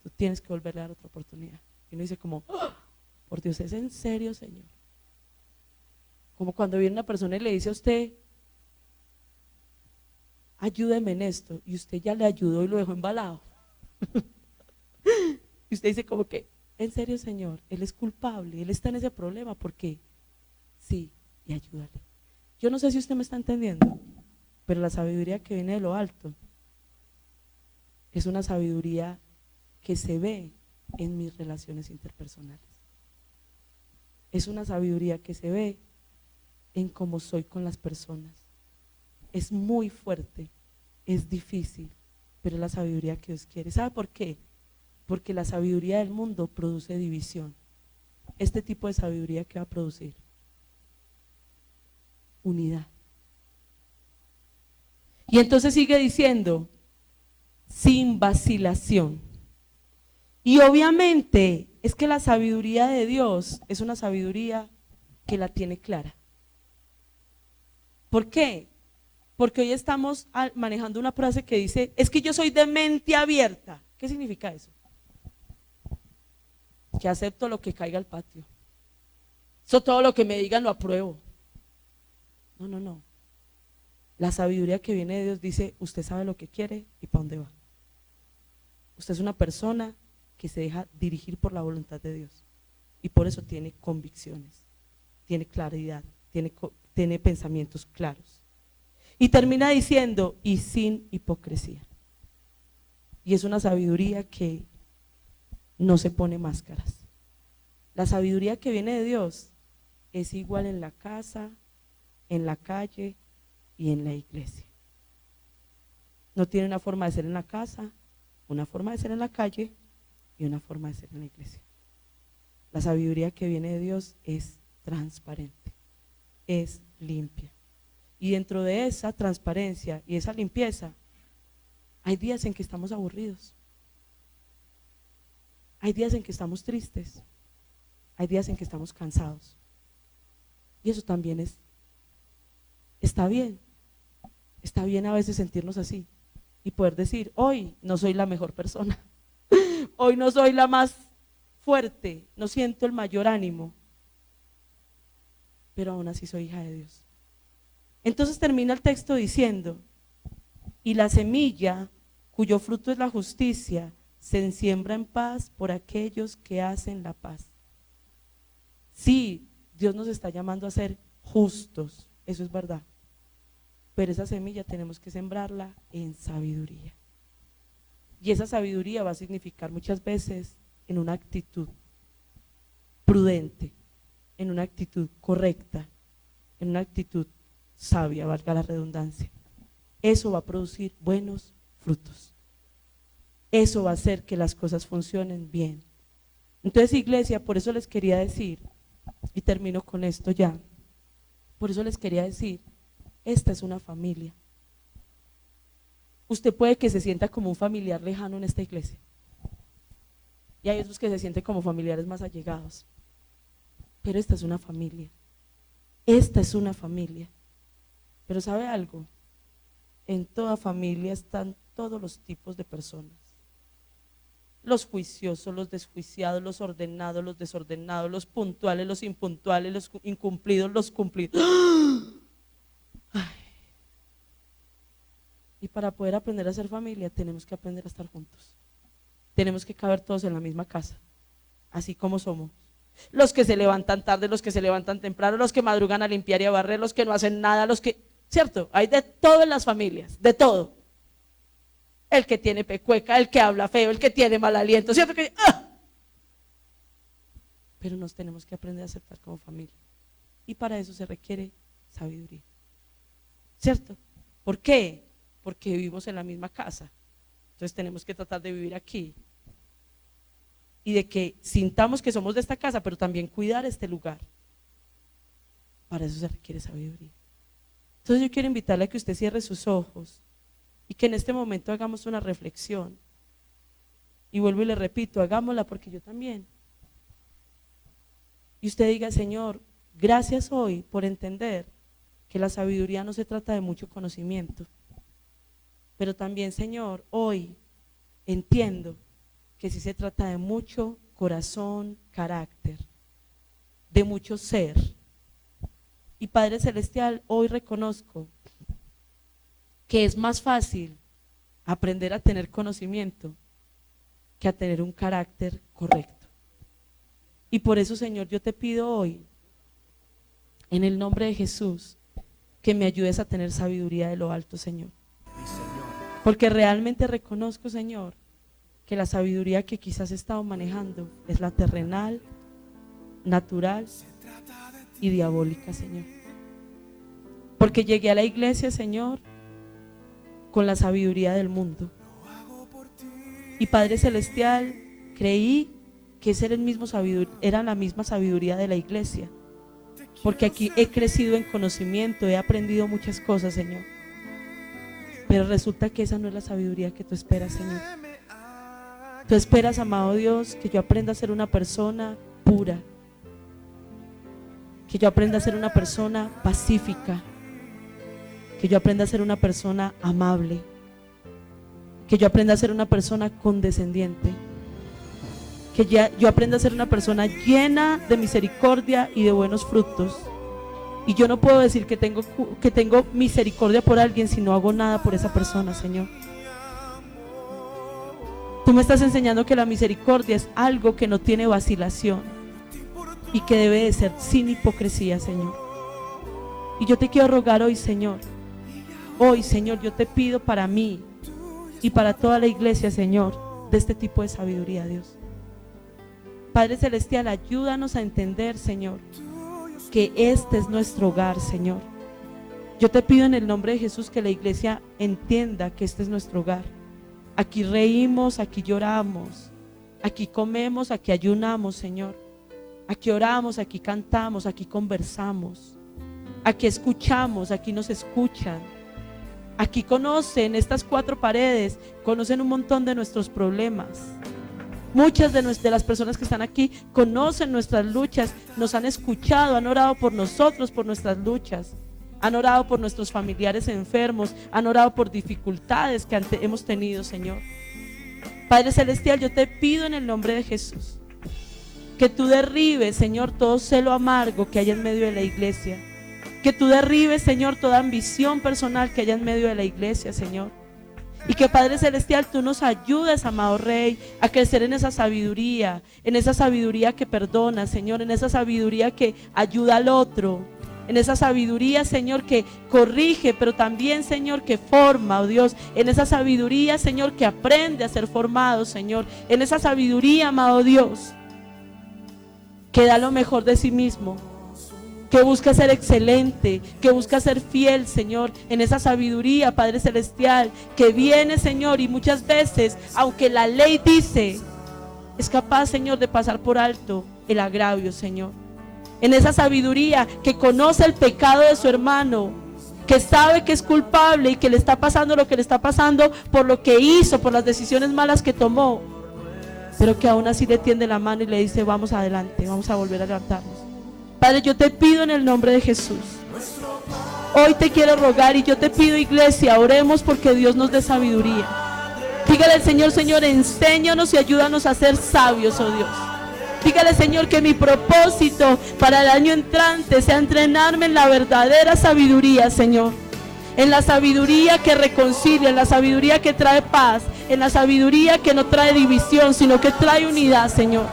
S1: tú tienes que volverle a dar otra oportunidad. Y uno dice como: por Dios, ¿es en serio, Señor? Como cuando viene una persona y le dice a usted, ayúdeme en esto, y usted ya le ayudó y lo dejó embalado. Y usted dice como que, en serio, Señor, Él es culpable, Él está en ese problema, ¿por qué? Sí, y ayúdale. Yo no sé si usted me está entendiendo, pero la sabiduría que viene de lo alto es una sabiduría que se ve en mis relaciones interpersonales. Es una sabiduría que se ve en cómo soy con las personas. Es muy fuerte, es difícil, pero es la sabiduría que Dios quiere. ¿Sabe por qué? Porque la sabiduría del mundo produce división. Este tipo de sabiduría, ¿qué va a producir? Unidad. Y entonces sigue diciendo, sin vacilación. Y obviamente es que la sabiduría de Dios es una sabiduría que la tiene clara. ¿Por qué? Porque hoy estamos manejando una frase que dice, es que yo soy de mente abierta. ¿Qué significa eso? Que acepto lo que caiga al patio. Eso todo lo que me digan lo apruebo. No, no, no. La sabiduría que viene de Dios dice, usted sabe lo que quiere y para dónde va. Usted es una persona que se deja dirigir por la voluntad de Dios. Y por eso tiene convicciones, tiene claridad, tiene pensamientos claros. Y termina diciendo, y sin hipocresía. Y es una sabiduría que no se pone máscaras. La sabiduría que viene de Dios es igual en la casa, en la calle y en la iglesia. No tiene una forma de ser en la casa, una forma de ser en la calle y una forma de ser en la iglesia. La sabiduría que viene de Dios es transparente, es limpia. Y dentro de esa transparencia y esa limpieza, hay días en que estamos aburridos, hay días en que estamos tristes, hay días en que estamos cansados. Y eso también está bien a veces sentirnos así y poder decir, hoy no soy la mejor persona, hoy no soy la más fuerte, no siento el mayor ánimo, pero aún así soy hija de Dios. Entonces termina el texto diciendo, y la semilla cuyo fruto es la justicia se siembra en paz por aquellos que hacen la paz. Sí, Dios nos está llamando a ser justos, eso es verdad, pero esa semilla tenemos que sembrarla en sabiduría. Y esa sabiduría va a significar muchas veces en una actitud prudente, en una actitud correcta, en una actitud sabia, valga la redundancia. Eso va a producir buenos frutos. Eso va a hacer que las cosas funcionen bien. Entonces, iglesia, por eso les quería decir, y termino con esto ya, por eso les quería decir, esta es una familia. Usted puede que se sienta como un familiar lejano en esta iglesia, y hay otros que se sienten como familiares más allegados, pero esta es una familia. Esta es una familia. Pero ¿sabe algo? En toda familia están todos los tipos de personas. Los juiciosos, los desjuiciados, los ordenados, los desordenados, los puntuales, los impuntuales, los incumplidos, los cumplidos. Ay. Y para poder aprender a ser familia tenemos que aprender a estar juntos. Tenemos que caber todos en la misma casa, así como somos. Los que se levantan tarde, los que se levantan temprano, los que madrugan a limpiar y a barrer, los que no hacen nada, los que… ¿Cierto? Hay de todo en las familias, de todo. El que tiene pecueca, el que habla feo, el que tiene mal aliento, ¿cierto? Pero nos tenemos que aprender a aceptar como familia. Y para eso se requiere sabiduría. ¿Cierto? ¿Por qué? Porque vivimos en la misma casa. Entonces tenemos que tratar de vivir aquí. Y de que sintamos que somos de esta casa, pero también cuidar este lugar. Para eso se requiere sabiduría. Entonces yo quiero invitarle a que usted cierre sus ojos y que en este momento hagamos una reflexión. Y vuelvo y le repito, hagámosla porque yo también. Y usted diga, Señor, gracias hoy por entender que la sabiduría no se trata de mucho conocimiento. Pero también, Señor, hoy entiendo que sí se trata de mucho corazón, carácter, de mucho ser. Y Padre Celestial, hoy reconozco que es más fácil aprender a tener conocimiento que a tener un carácter correcto. Y por eso, Señor, yo te pido hoy, en el nombre de Jesús, que me ayudes a tener sabiduría de lo alto, Señor. Porque realmente reconozco, Señor, que la sabiduría que quizás he estado manejando es la terrenal, natural y diabólica, Señor. Porque llegué a la iglesia, Señor, con la sabiduría del mundo. Y Padre Celestial, creí que ese era la misma sabiduría de la iglesia. Porque aquí he crecido en conocimiento, he aprendido muchas cosas, Señor. Pero resulta que esa no es la sabiduría que tú esperas, Señor. Tú esperas, amado Dios, que yo aprenda a ser una persona pura, que yo aprenda a ser una persona pacífica, que yo aprenda a ser una persona amable, que yo aprenda a ser una persona condescendiente, que yo aprenda a ser una persona llena de misericordia y de buenos frutos. Y yo no puedo decir que tengo misericordia por alguien si no hago nada por esa persona, Señor. Tú me estás enseñando que la misericordia es algo que no tiene vacilación y que debe de ser sin hipocresía, Señor. Y yo te quiero rogar hoy, Señor, yo te pido para mí y para toda la iglesia, Señor, de este tipo de sabiduría, Dios. Padre Celestial, ayúdanos a entender, Señor, que este es nuestro hogar, Señor. Yo te pido en el nombre de Jesús que la iglesia entienda que este es nuestro hogar. Aquí reímos, aquí lloramos, aquí comemos, aquí ayunamos, Señor. Aquí oramos, aquí cantamos, aquí conversamos, aquí escuchamos, aquí nos escuchan. Aquí conocen estas 4 paredes, conocen un montón de nuestros problemas. Muchas de las personas que están aquí conocen nuestras luchas, nos han escuchado, han orado por nosotros, por nuestras luchas, han orado por nuestros familiares enfermos, han orado por dificultades que hemos tenido, Señor. Padre Celestial, yo te pido en el nombre de Jesús que tú derribes, Señor, todo celo amargo que haya en medio de la iglesia, que tú derribes, Señor, toda ambición personal que haya en medio de la iglesia, Señor. Y que Padre Celestial, tú nos ayudes, amado Rey, a crecer en esa sabiduría que perdona, Señor, en esa sabiduría que ayuda al otro, en esa sabiduría, Señor, que corrige, pero también, Señor, que forma, oh Dios, en esa sabiduría, Señor, que aprende a ser formado, Señor, en esa sabiduría, amado Dios, que da lo mejor de sí mismo, que busca ser excelente, que busca ser fiel, Señor, en esa sabiduría, Padre Celestial, que viene, Señor, y muchas veces, aunque la ley dice, es capaz, Señor, de pasar por alto el agravio, Señor. En esa sabiduría que conoce el pecado de su hermano, que sabe que es culpable y que le está pasando lo que le está pasando por lo que hizo, por las decisiones malas que tomó, pero que aún así le tiende la mano y le dice, vamos adelante, vamos a volver a levantarnos. Padre, yo te pido en el nombre de Jesús, hoy te quiero rogar y yo te pido, iglesia, oremos porque Dios nos dé sabiduría. Dígale al Señor, Señor, enséñanos y ayúdanos a ser sabios, oh Dios. Dígale, Señor, que mi propósito para el año entrante sea entrenarme en la verdadera sabiduría, Señor. En la sabiduría que reconcilia, en la sabiduría que trae paz, en la sabiduría que no trae división, sino que trae unidad, Señor.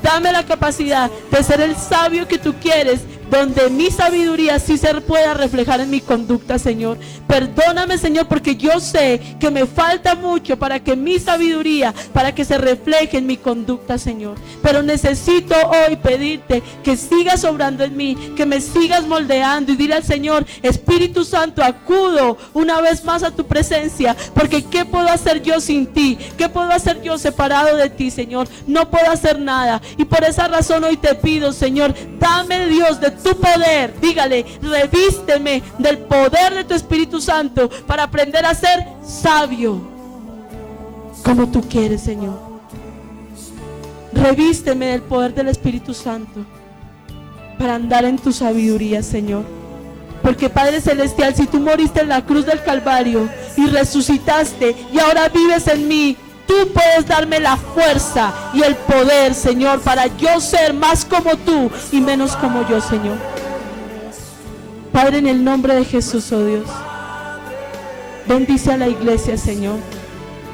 S1: Dame la capacidad de ser el sabio que tú quieres, donde mi sabiduría sí se pueda reflejar en mi conducta, Señor. Perdóname, Señor, porque yo sé que me falta mucho para que mi sabiduría, para que se refleje en mi conducta, Señor. Pero necesito hoy pedirte que sigas obrando en mí, que me sigas moldeando y dile al Señor, Espíritu Santo, acudo una vez más a tu presencia, porque ¿qué puedo hacer yo sin ti? ¿Qué puedo hacer yo separado de ti, Señor? No puedo hacer nada. Y por esa razón hoy te pido, Señor, dame, Dios, de tu poder. Dígale, revísteme del poder de tu Espíritu Santo para aprender a ser sabio como tú quieres, Señor. Revísteme del poder del Espíritu Santo para andar en tu sabiduría, Señor. Porque Padre Celestial, si tú moriste en la cruz del Calvario y resucitaste y ahora vives en mí, tú puedes darme la fuerza y el poder, Señor, para yo ser más como tú y menos como yo, Señor. Padre, en el nombre de Jesús, oh Dios, bendice a la iglesia, Señor.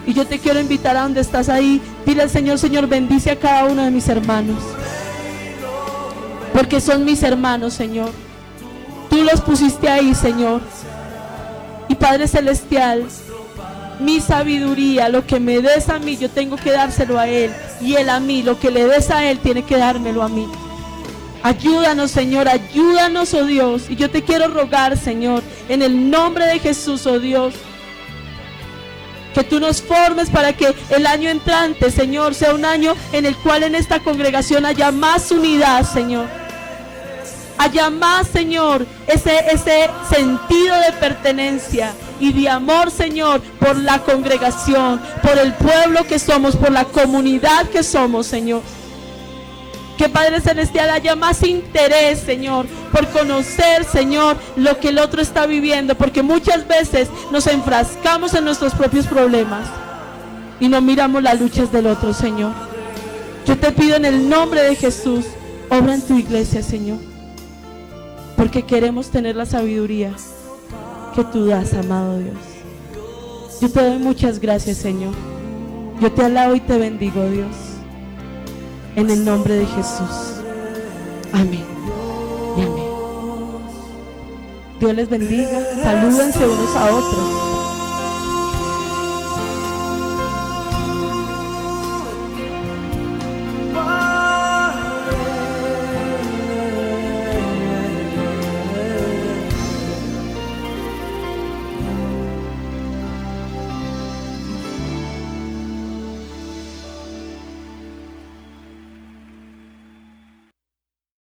S1: Y yo te quiero invitar a donde estás ahí. Dile al Señor: Señor, bendice a cada uno de mis hermanos, porque son mis hermanos, Señor. Tú los pusiste ahí, Señor. Y Padre Celestial, mi sabiduría, lo que me des a mí, yo tengo que dárselo a Él. Y Él a mí, lo que le des a Él, tiene que dármelo a mí. Ayúdanos, Señor, ayúdanos, oh Dios. Y yo te quiero rogar, Señor, en el nombre de Jesús, oh Dios, que tú nos formes para que el año entrante, Señor, sea un año en el cual en esta congregación haya más unidad, Señor. Haya más, Señor, ese sentido de pertenencia y de amor, Señor, por la congregación, por el pueblo que somos, por la comunidad que somos, Señor. Que Padre Celestial haya más interés, Señor, por conocer, Señor, lo que el otro está viviendo, porque muchas veces nos enfrascamos en nuestros propios problemas y no miramos las luchas del otro, Señor. Yo te pido en el nombre de Jesús, obra en tu iglesia, Señor, porque queremos tener la sabiduría que tú das, amado Dios. Yo te doy muchas gracias, Señor. Yo te alabo y te bendigo, Dios, en el nombre de Jesús. Amén y amén. Dios les bendiga. Salúdense unos a otros.